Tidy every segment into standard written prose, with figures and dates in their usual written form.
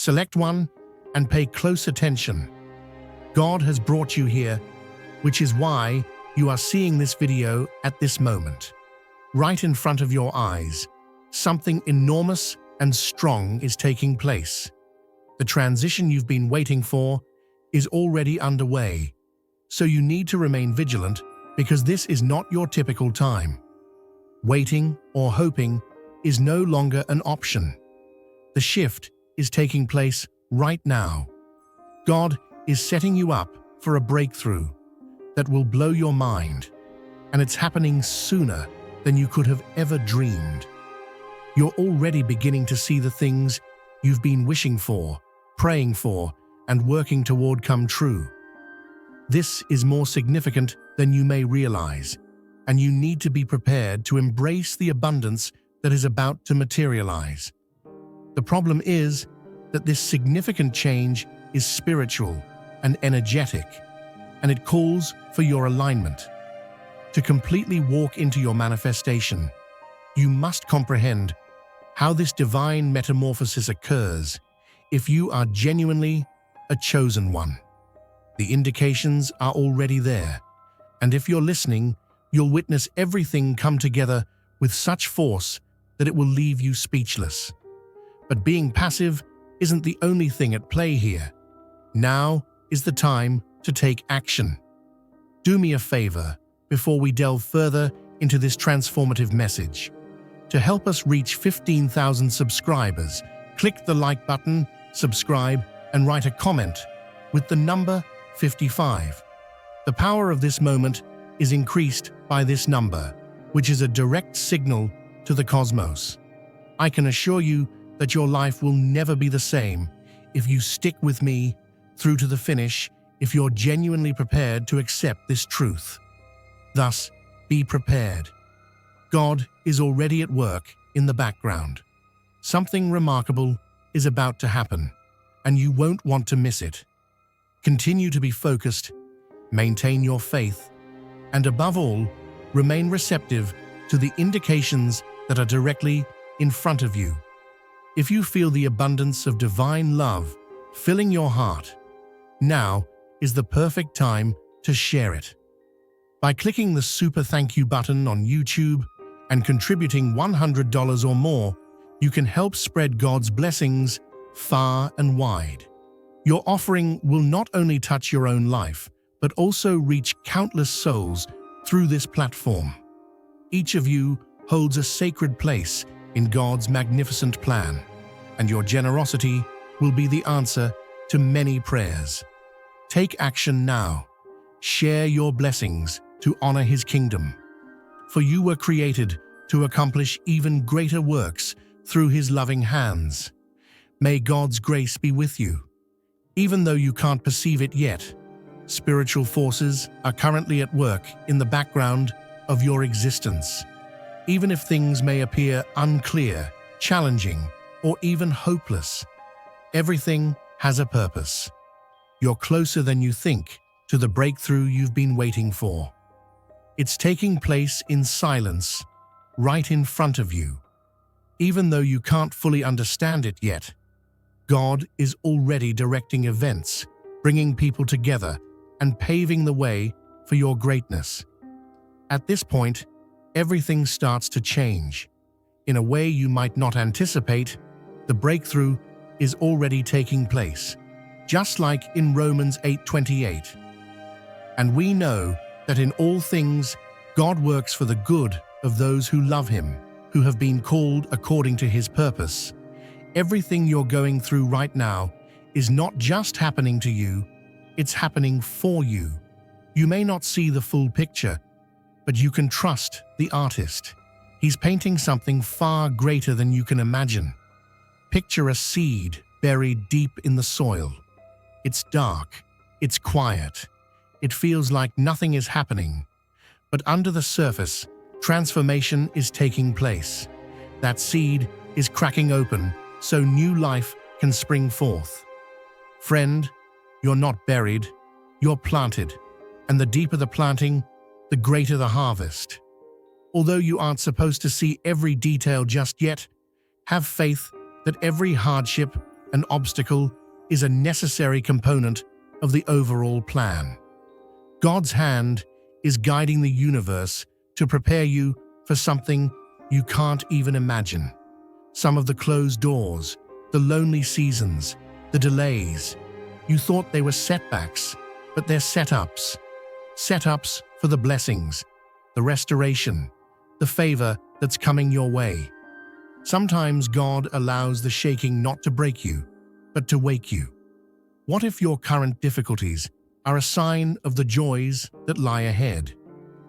Select one and pay close attention. God has brought you here, which is why you are seeing this video at this moment. Right in front of your eyes, something enormous and strong is taking place. The transition you've been waiting for is already underway, so you need to remain vigilant because this is not your typical time. Waiting or hoping is no longer an option. The shift is taking place right now. God is setting you up for a breakthrough that will blow your mind, and it's happening sooner than you could have ever dreamed. You're already beginning to see the things you've been wishing for, praying for, and working toward come true. This is more significant than you may realize, and you need to be prepared to embrace the abundance that is about to materialize. The problem is that this significant change is spiritual and energetic, and it calls for your alignment. To completely walk into your manifestation, you must comprehend how this divine metamorphosis occurs if you are genuinely a chosen one. The indications are already there, and if you're listening, you'll witness everything come together with such force that it will leave you speechless. But being passive isn't the only thing at play here. Now is the time to take action. Do me a favor before we delve further into this transformative message. To help us reach 15,000 subscribers, click the like button, subscribe, and write a comment with the number 55. The power of this moment is increased by this number, which is a direct signal to the cosmos. I can assure you that your life will never be the same if you stick with me through to the finish, if you're genuinely prepared to accept this truth. Thus, be prepared. God is already at work in the background. Something remarkable is about to happen, and you won't want to miss it. Continue to be focused, maintain your faith, and above all, remain receptive to the indications that are directly in front of you. If you feel the abundance of divine love filling your heart, now is the perfect time to share it. By clicking the super thank you button on YouTube and contributing $100 or more, you can help spread God's blessings far and wide. Your offering will not only touch your own life, but also reach countless souls through this platform. Each of you holds a sacred place in God's magnificent plan, and your generosity will be the answer to many prayers. Take action now. Share your blessings to honor His kingdom. For you were created to accomplish even greater works through His loving hands. May God's grace be with you. Even though you can't perceive it yet, spiritual forces are currently at work in the background of your existence. Even if things may appear unclear, challenging, or even hopeless, everything has a purpose. You're closer than you think to the breakthrough you've been waiting for. It's taking place in silence, right in front of you. Even though you can't fully understand it yet, God is already directing events, bringing people together, and paving the way for your greatness. At this point, everything starts to change. In a way you might not anticipate, the breakthrough is already taking place, just like in Romans 8:28. And we know that in all things God works for the good of those who love Him, who have been called according to His purpose. Everything you're going through right now is not just happening to you, it's happening for you. You may not see the full picture, but you can trust the artist. He's painting something far greater than you can imagine. Picture a seed buried deep in the soil. It's dark, it's quiet, it feels like nothing is happening. But under the surface, transformation is taking place. That seed is cracking open so new life can spring forth. Friend, you're not buried, you're planted, and the deeper the planting, the greater the harvest. Although you aren't supposed to see every detail just yet, have faith that every hardship an obstacle is a necessary component of the overall plan. God's hand is guiding the universe to prepare you for something you can't even imagine. Some of the closed doors, the lonely seasons, the delays, you thought they were setbacks, but they're setups. Setups for the blessings, the restoration, the favor that's coming your way. Sometimes God allows the shaking not to break you, but to wake you. What if your current difficulties are a sign of the joys that lie ahead?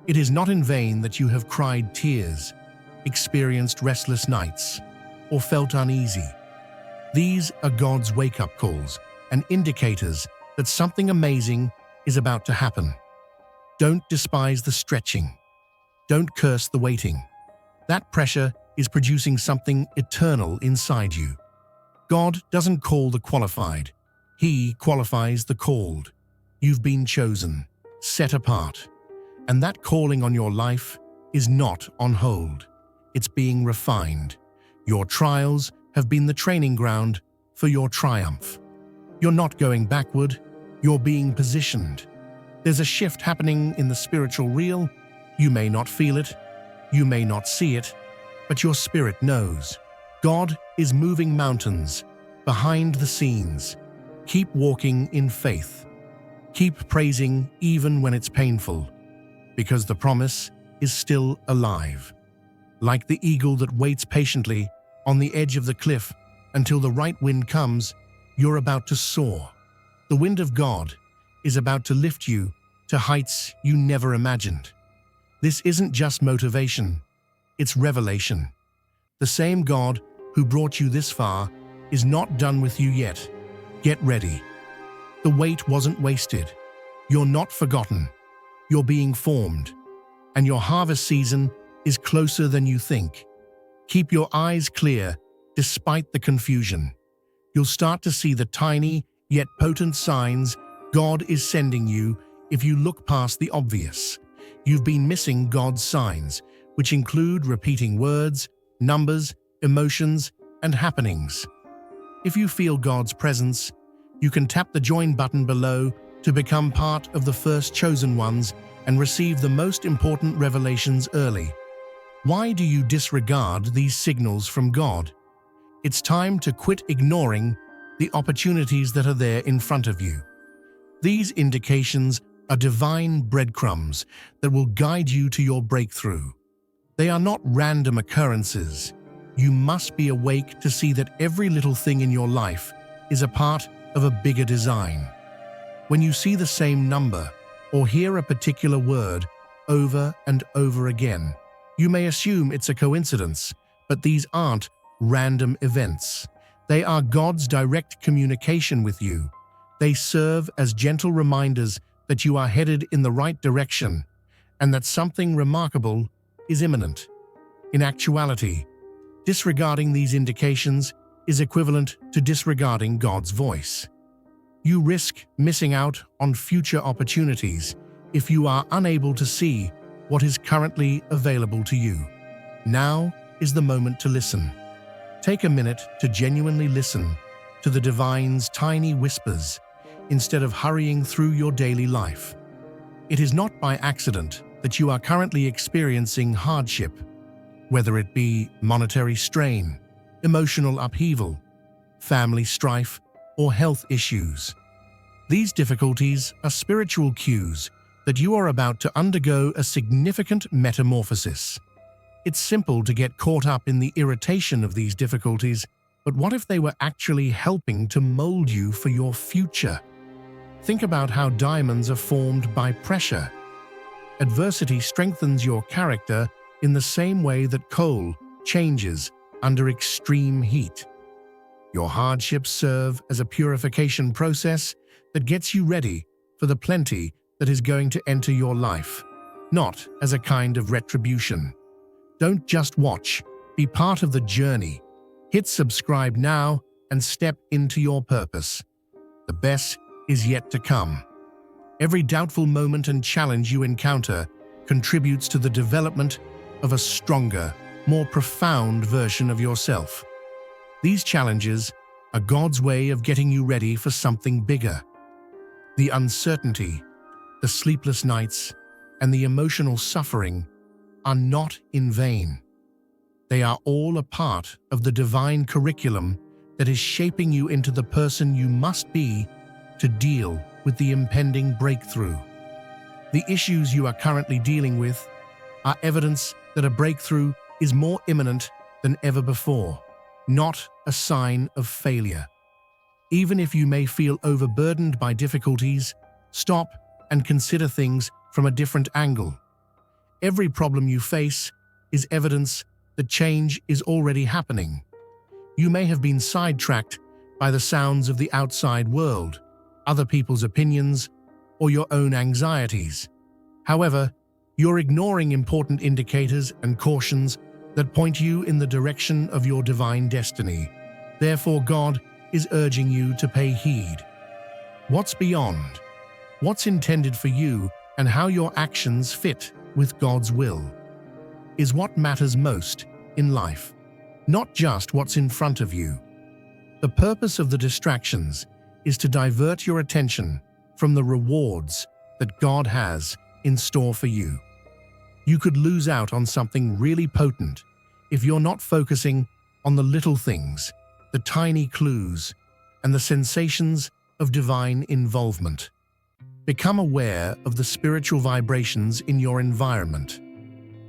It is not in vain that you have cried tears, experienced restless nights, or felt uneasy. These are God's wake-up calls and indicators that something amazing is about to happen. Don't despise the stretching. Don't curse the waiting. That pressure is producing something eternal inside you. God doesn't call the qualified. He qualifies the called. You've been chosen, set apart. And that calling on your life is not on hold. It's being refined. Your trials have been the training ground for your triumph. You're not going backward, you're being positioned. There's a shift happening in the spiritual realm. You may not feel it, you may not see it, but your spirit knows. God is moving mountains behind the scenes. Keep walking in faith. Keep praising even when it's painful, because the promise is still alive. Like the eagle that waits patiently on the edge of the cliff until the right wind comes, you're about to soar. The wind of God is about to lift you to heights you never imagined. This isn't just motivation, it's revelation. The same God who brought you this far is not done with you yet. Get ready. The wait wasn't wasted. You're not forgotten. You're being formed. And your harvest season is closer than you think. Keep your eyes clear despite the confusion. You'll start to see the tiny yet potent signs God is sending you if you look past the obvious. You've been missing God's signs, which include repeating words, numbers, emotions, and happenings. If you feel God's presence, you can tap the join button below to become part of the first chosen ones and receive the most important revelations early. Why do you disregard these signals from God? It's time to quit ignoring the opportunities that are there in front of you. These indications are divine breadcrumbs that will guide you to your breakthrough. They are not random occurrences. You must be awake to see that every little thing in your life is a part of a bigger design. When you see the same number or hear a particular word over and over again, you may assume it's a coincidence, but these aren't random events. They are God's direct communication with you. They serve as gentle reminders that you are headed in the right direction and that something remarkable is imminent. In actuality, disregarding these indications is equivalent to disregarding God's voice. You risk missing out on future opportunities if you are unable to see what is currently available to you. Now is the moment to listen. Take a minute to genuinely listen to the divine's tiny whispers instead of hurrying through your daily life. It is not by accident that you are currently experiencing hardship, whether it be monetary strain, emotional upheaval, family strife, or health issues. These difficulties are spiritual cues that you are about to undergo a significant metamorphosis. It's simple to get caught up in the irritation of these difficulties, but what if they were actually helping to mold you for your future? Think about how diamonds are formed by pressure. Adversity strengthens your character in the same way that coal changes under extreme heat. Your hardships serve as a purification process that gets you ready for the plenty that is going to enter your life, not as a kind of retribution. Don't just watch, be part of the journey. Hit subscribe now and step into your purpose. The best is yet to come. Every doubtful moment and challenge you encounter contributes to the development of a stronger, more profound version of yourself. These challenges are God's way of getting you ready for something bigger. The uncertainty, the sleepless nights, and the emotional suffering are not in vain. They are all a part of the divine curriculum that is shaping you into the person you must be to deal with the impending breakthrough. The issues you are currently dealing with are evidence that a breakthrough is more imminent than ever before, not a sign of failure. Even if you may feel overburdened by difficulties, stop and consider things from a different angle. Every problem you face is evidence that change is already happening. You may have been sidetracked by the sounds of the outside world, other people's opinions, or your own anxieties. However, you're ignoring important indicators and cautions that point you in the direction of your divine destiny. Therefore, God is urging you to pay heed. What's beyond? What's intended for you and how your actions fit with God's will is what matters most in life, not just what's in front of you. The purpose of the distractions is to divert your attention from the rewards that God has in store for you. You could lose out on something really potent if you're not focusing on the little things, the tiny clues, and the sensations of divine involvement. Become aware of the spiritual vibrations in your environment.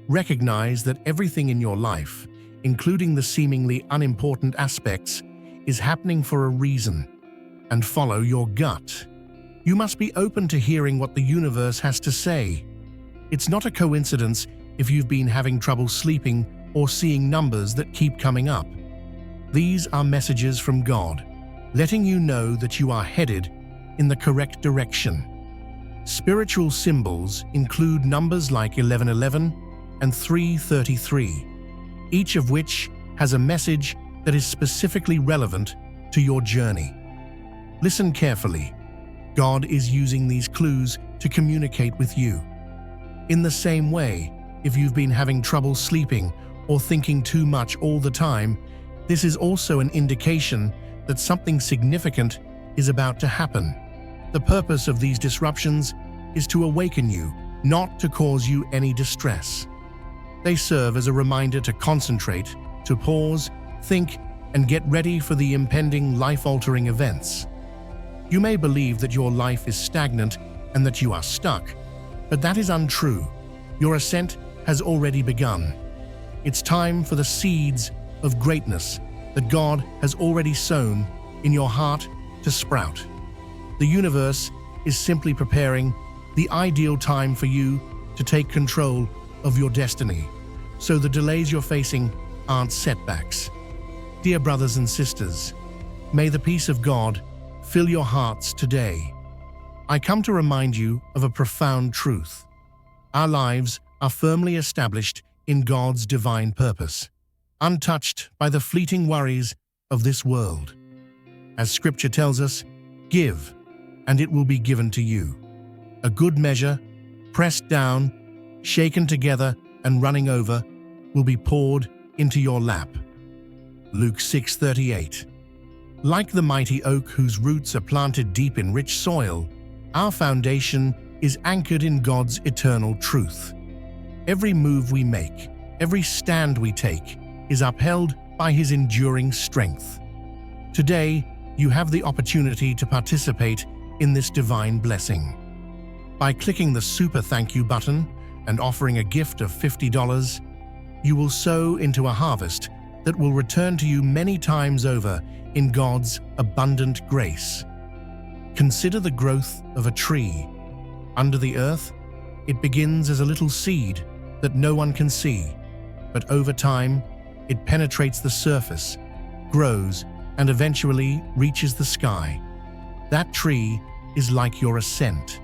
Recognize that everything in your life, including the seemingly unimportant aspects, is happening for a reason, and follow your gut. You must be open to hearing what the universe has to say. It's not a coincidence if you've been having trouble sleeping or seeing numbers that keep coming up. These are messages from God, letting you know that you are headed in the correct direction. Spiritual symbols include numbers like 1111 and 333, each of which has a message that is specifically relevant to your journey. Listen carefully. God is using these clues to communicate with you. In the same way, if you've been having trouble sleeping or thinking too much all the time, this is also an indication that something significant is about to happen. The purpose of these disruptions is to awaken you, not to cause you any distress. They serve as a reminder to concentrate, to pause, think, and get ready for the impending life-altering events. You may believe that your life is stagnant and that you are stuck, but that is untrue. Your ascent has already begun. It's time for the seeds of greatness that God has already sown in your heart to sprout. The universe is simply preparing the ideal time for you to take control of your destiny, so the delays you're facing aren't setbacks. Dear brothers and sisters, may the peace of God fill your hearts today. I come to remind you of a profound truth. Our lives are firmly established in God's divine purpose, untouched by the fleeting worries of this world. As Scripture tells us, give, and it will be given to you. A good measure, pressed down, shaken together, and running over, will be poured into your lap. Luke 6:38. Like the mighty oak whose roots are planted deep in rich soil, our foundation is anchored in God's eternal truth. Every move we make, every stand we take, is upheld by His enduring strength. Today, you have the opportunity to participate in this divine blessing. By clicking the Super Thank You button and offering a gift of $50, you will sow into a harvest that will return to you many times over in God's abundant grace. Consider the growth of a tree. Under the earth, it begins as a little seed that no one can see, but over time, it penetrates the surface, grows, and eventually reaches the sky. That tree is like your ascent.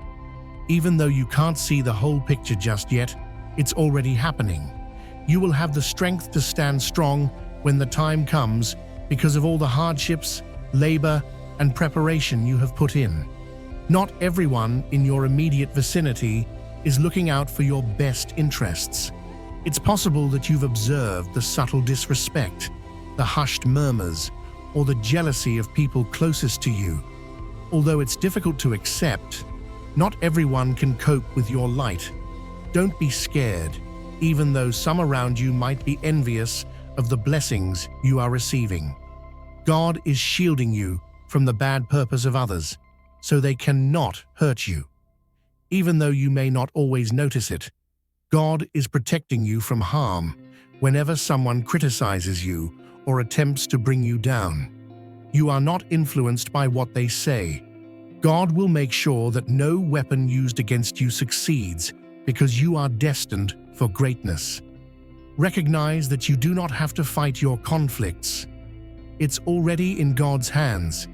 Even though you can't see the whole picture just yet, it's already happening. You will have the strength to stand strong when the time comes because of all the hardships, labor, and preparation you have put in. Not everyone in your immediate vicinity is looking out for your best interests. It's possible that you've observed the subtle disrespect, the hushed murmurs, or the jealousy of people closest to you. Although it's difficult to accept, not everyone can cope with your light. Don't be scared, even though some around you might be envious of the blessings you are receiving. God is shielding you from the bad purpose of others, so they cannot hurt you. Even though you may not always notice it, God is protecting you from harm whenever someone criticizes you or attempts to bring you down. You are not influenced by what they say. God will make sure that no weapon used against you succeeds because you are destined for greatness. Recognize that you do not have to fight your conflicts. It's already in God's hands.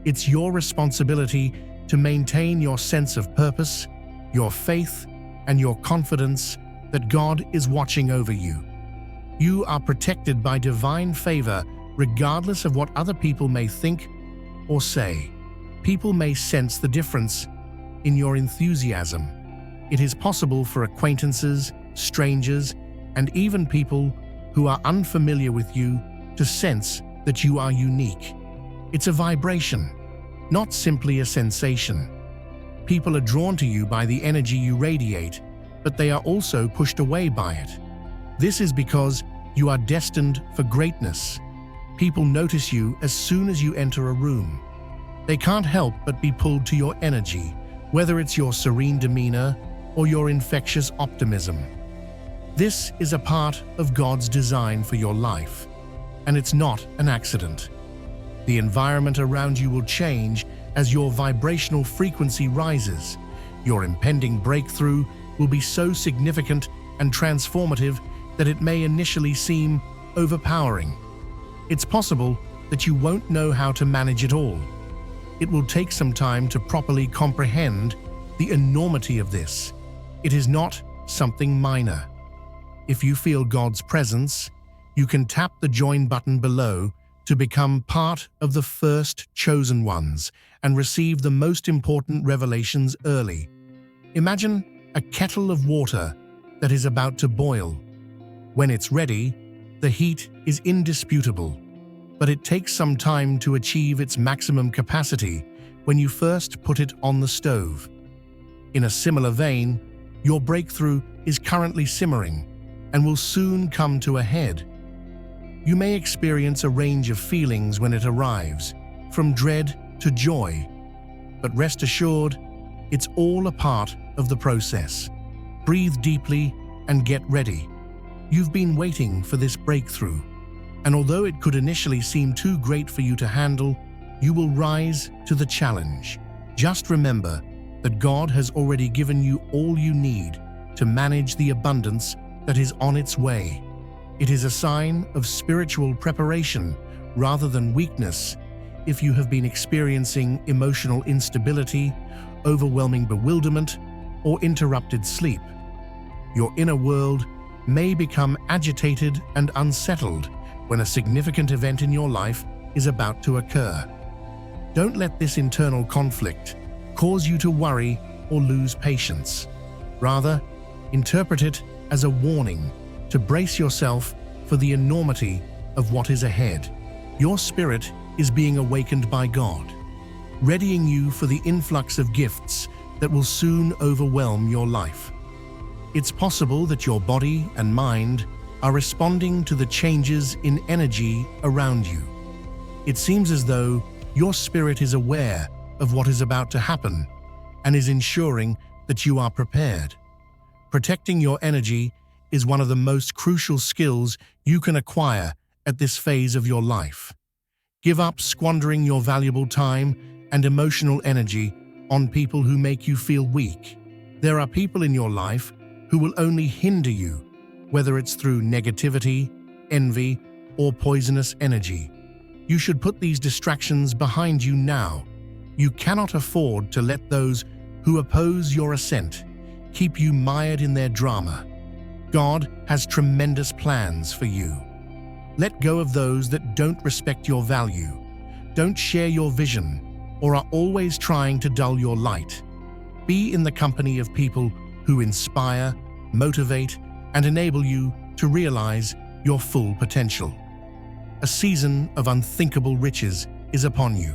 It's your responsibility to maintain your sense of purpose, your faith, and your confidence that God is watching over you. You are protected by divine favor regardless of what other people may think or say. People may sense the difference in your enthusiasm. It is possible for acquaintances, strangers, and even people who are unfamiliar with you to sense that you are unique. It's a vibration, not simply a sensation. People are drawn to you by the energy you radiate, but they are also pushed away by it. This is because you are destined for greatness. People notice you as soon as you enter a room. They can't help but be pulled to your energy, whether it's your serene demeanor or your infectious optimism. This is a part of God's design for your life, and it's not an accident. The environment around you will change as your vibrational frequency rises. Your impending breakthrough will be so significant and transformative that it may initially seem overpowering. It's possible that you won't know how to manage it all. It will take some time to properly comprehend the enormity of this. It is not something minor. If you feel God's presence, you can tap the join button below to become part of the first chosen ones and receive the most important revelations early. Imagine a kettle of water that is about to boil. When it's ready, the heat is indisputable, but it takes some time to achieve its maximum capacity when you first put it on the stove. In a similar vein, your breakthrough is currently simmering and will soon come to a head. You may experience a range of feelings when it arrives, from dread to joy. But rest assured, it's all a part of the process. Breathe deeply and get ready. You've been waiting for this breakthrough, and although it could initially seem too great for you to handle, you will rise to the challenge. Just remember that God has already given you all you need to manage the abundance that is on its way. It is a sign of spiritual preparation rather than weakness if you have been experiencing emotional instability, overwhelming bewilderment, or interrupted sleep. Your inner world may become agitated and unsettled when a significant event in your life is about to occur. Don't let this internal conflict cause you to worry or lose patience. Rather, interpret it as a warning to brace yourself for the enormity of what is ahead. Your spirit is being awakened by God, readying you for the influx of gifts that will soon overwhelm your life. It's possible that your body and mind are responding to the changes in energy around you. It seems as though your spirit is aware of what is about to happen and is ensuring that you are prepared. Protecting your energy is one of the most crucial skills you can acquire at this phase of your life. Give up squandering your valuable time and emotional energy on people who make you feel weak. There are people in your life who will only hinder you, whether it's through negativity, envy, or poisonous energy. You should put these distractions behind you now. You cannot afford to let those who oppose your ascent keep you mired in their drama. God has tremendous plans for you. Let go of those that don't respect your value, don't share your vision, or are always trying to dull your light. Be in the company of people who inspire, motivate, and enable you to realize your full potential. a season of unthinkable riches is upon you.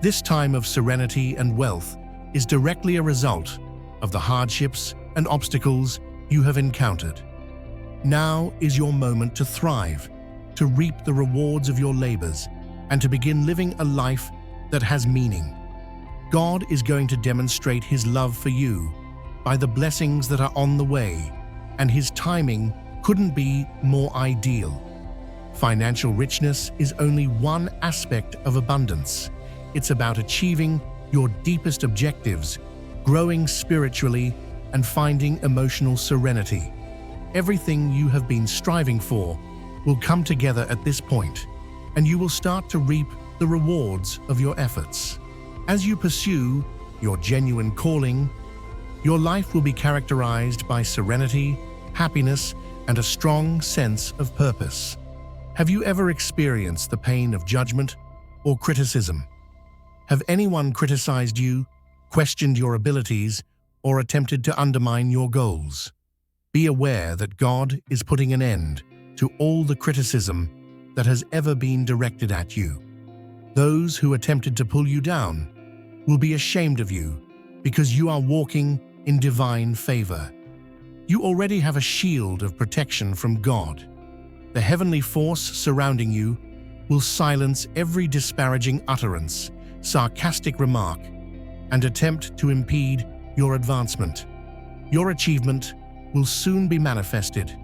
This time of serenity and wealth is directly a result of the hardships and obstacles you have encountered. Now is your moment to thrive, to reap the rewards of your labors, and to begin living a life that has meaning. God is going to demonstrate His love for you by the blessings that are on the way, and His timing couldn't be more ideal. Financial richness is only one aspect of abundance. It's about achieving your deepest objectives, growing spiritually, and finding emotional serenity. Everything you have been striving for will come together at this point, and you will start to reap the rewards of your efforts. As you pursue your genuine calling, your life will be characterized by serenity, happiness, and a strong sense of purpose. Have you ever experienced the pain of judgment or criticism? Have anyone criticized you, questioned your abilities, or attempted to undermine your goals? Be aware that God is putting an end to all the criticism that has ever been directed at you. Those who attempted to pull you down will be ashamed of you because you are walking in divine favor. You already have a shield of protection from God. The heavenly force surrounding you will silence every disparaging utterance, sarcastic remark, and attempt to impede your advancement. Your achievement will soon be manifested,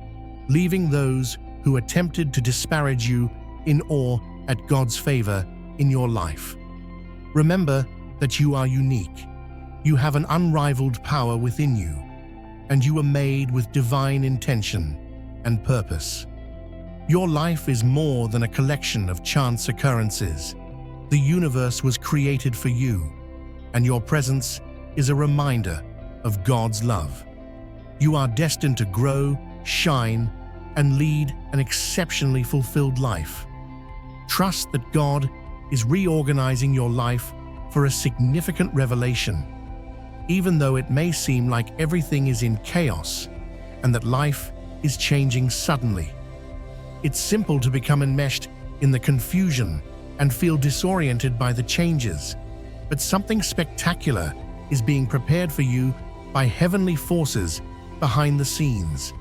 leaving those who attempted to disparage you in awe at God's favor in your life. Remember that you are unique. You have an unrivaled power within you, and you are made with divine intention and purpose. Your life is more than a collection of chance occurrences. The universe was created for you, and your presence is a reminder of God's love. You are destined to grow, shine, and lead an exceptionally fulfilled life. Trust that God is reorganizing your life for a significant revelation, even though it may seem like everything is in chaos and that life is changing suddenly. It's simple to become enmeshed in the confusion and feel disoriented by the changes, but something spectacular is being prepared for you by heavenly forces behind the scenes.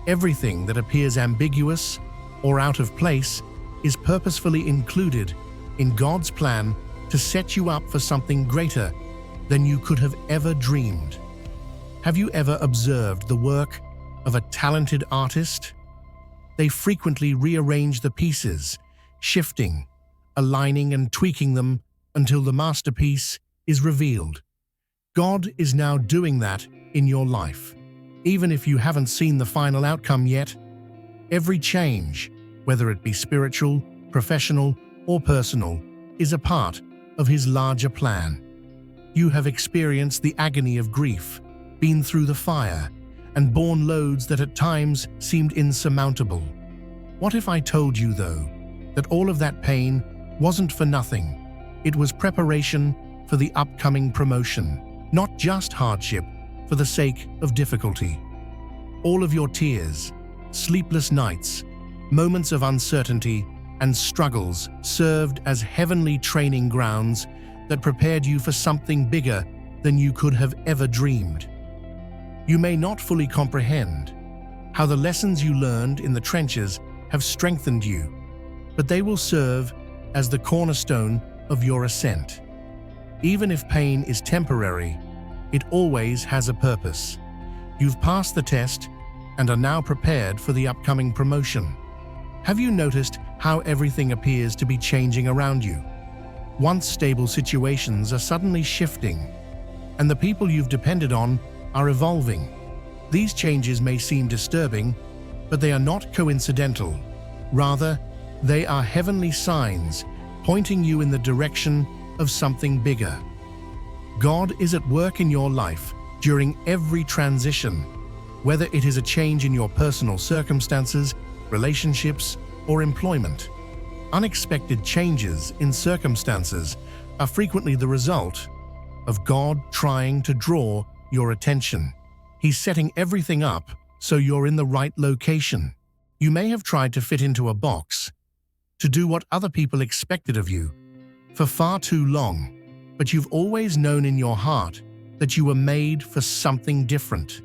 Everything that appears ambiguous or out of place is purposefully included in God's plan to set you up for something greater than you could have ever dreamed. Have you ever observed the work of a talented artist? They frequently rearrange the pieces, shifting, aligning, and tweaking them until the masterpiece is revealed. God is now doing that in your life. Even if you haven't seen the final outcome yet, every change, whether it be spiritual, professional, or personal, is a part of His larger plan. You have experienced the agony of grief, been through the fire, and borne loads that at times seemed insurmountable. What if I told you, though, that all of that pain wasn't for nothing? It was preparation for the upcoming promotion, not just hardship for the sake of difficulty. All of your tears, sleepless nights, moments of uncertainty, and struggles served as heavenly training grounds that prepared you for something bigger than you could have ever dreamed. You may not fully comprehend how the lessons you learned in the trenches have strengthened you, but they will serve as the cornerstone of your ascent. Even if pain is temporary, it always has a purpose. You've passed the test and are now prepared for the upcoming promotion. Have you noticed how everything appears to be changing around you? Once stable situations are suddenly shifting, and the people you've depended on are evolving. These changes may seem disturbing, but they are not coincidental. Rather, they are heavenly signs pointing you in the direction of something bigger. God is at work in your life during every transition, whether it is a change in your personal circumstances, relationships, or employment. Unexpected changes in circumstances are frequently the result of God trying to draw your attention. He's setting everything up so you're in the right location. You may have tried to fit into a box, to do what other people expected of you for far too long, but you've always known in your heart that you were made for something different.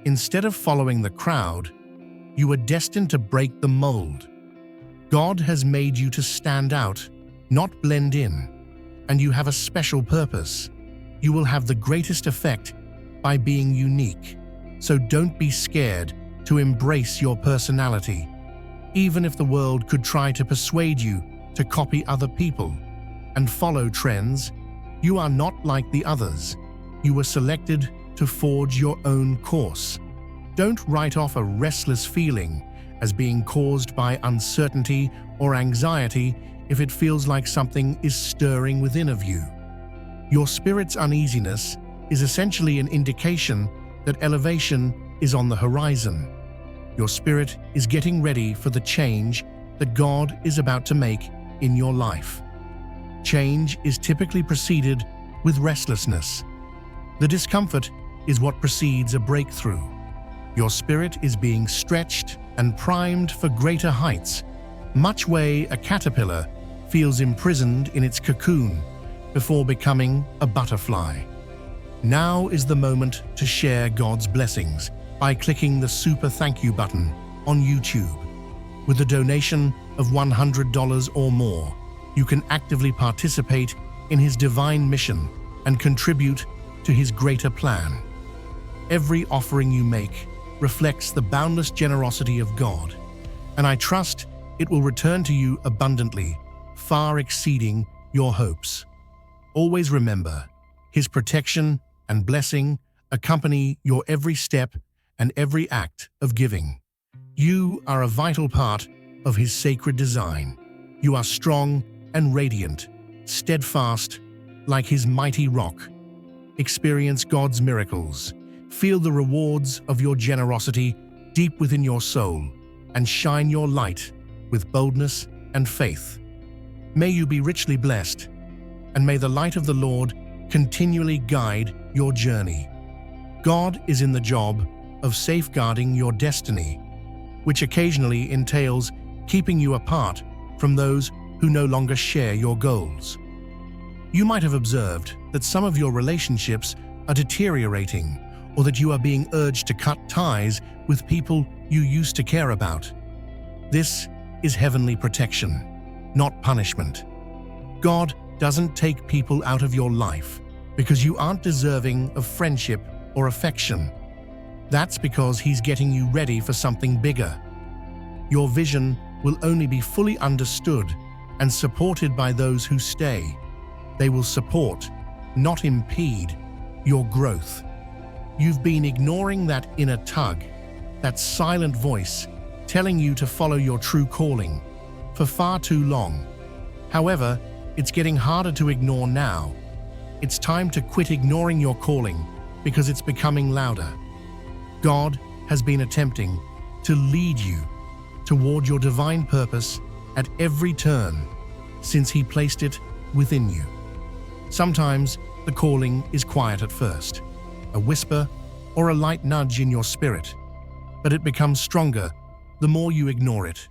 Instead of following the crowd, you were destined to break the mold. God has made you to stand out, not blend in, and you have a special purpose. You will have the greatest effect by being unique, so don't be scared to embrace your personality. Even if the world could try to persuade you to copy other people and follow trends, you are not like the others. You were selected to forge your own course. Don't write off a restless feeling as being caused by uncertainty or anxiety if it feels like something is stirring within of you. Your spirit's uneasiness is essentially an indication that elevation is on the horizon. Your spirit is getting ready for the change that God is about to make in your life. Change is typically preceded with restlessness. The discomfort is what precedes a breakthrough. Your spirit is being stretched and primed for greater heights, much way a caterpillar feels imprisoned in its cocoon before becoming a butterfly. Now is the moment to share God's blessings by clicking the super thank you button on YouTube. With a donation of $100 or more, you can actively participate in His divine mission and contribute to His greater plan. Every offering you make reflects the boundless generosity of God, and I trust it will return to you abundantly, far exceeding your hopes. Always remember, His protection and blessing accompany your every step and every act of giving. You are a vital part of His sacred design. You are strong and radiant, steadfast like His mighty rock. Experience God's miracles. Feel the rewards of your generosity deep within your soul, and shine your light with boldness and faith. May you be richly blessed, and may the light of the Lord continually guide your journey. God is in the job of safeguarding your destiny, which occasionally entails keeping you apart from those who no longer share your goals. You might have observed that some of your relationships are deteriorating, or that you are being urged to cut ties with people you used to care about. This is heavenly protection, not punishment. God doesn't take people out of your life because you aren't deserving of friendship or affection. That's because He's getting you ready for something bigger. Your vision will only be fully understood and supported by those who stay. They will support, not impede, your growth. You've been ignoring that inner tug, that silent voice telling you to follow your true calling for far too long. However, it's getting harder to ignore now. It's time to quit ignoring your calling because it's becoming louder. God has been attempting to lead you toward your divine purpose at every turn since He placed it within you. Sometimes the calling is quiet at first, a whisper or a light nudge in your spirit, but it becomes stronger the more you ignore it.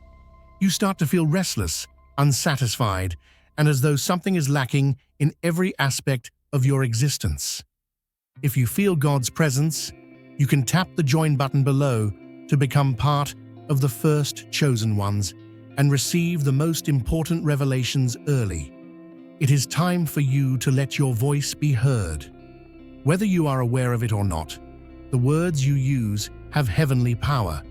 You start to feel restless, unsatisfied, and as though something is lacking in every aspect of your existence. If you feel God's presence, you can tap the join button below to become part of the first chosen ones and receive the most important revelations early. It is time for you to let your voice be heard. Whether you are aware of it or not, the words you use have heavenly power.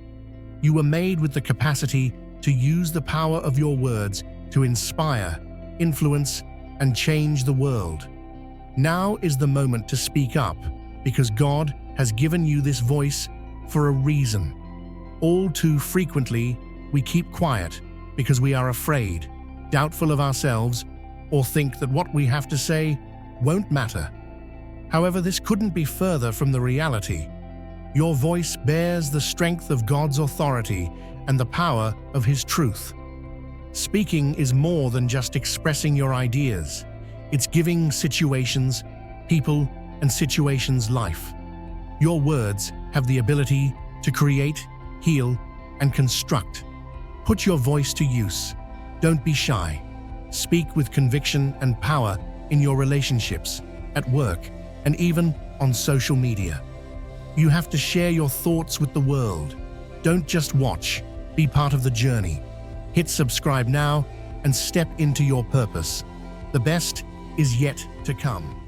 You were made with the capacity to use the power of your words to inspire, influence, and change the world. Now is the moment to speak up, because God has given you this voice for a reason. All too frequently, we keep quiet because we are afraid, doubtful of ourselves, or think that what we have to say won't matter. However, this couldn't be further from the reality. Your voice bears the strength of God's authority and the power of His truth. Speaking is more than just expressing your ideas. It's giving situations, people, and situations life. Your words have the ability to create, heal, and construct. Put your voice to use. Don't be shy. Speak with conviction and power in your relationships, at work, and even on social media. You have to share your thoughts with the world. Don't just watch, be part of the journey. Hit subscribe now and step into your purpose. The best is yet to come.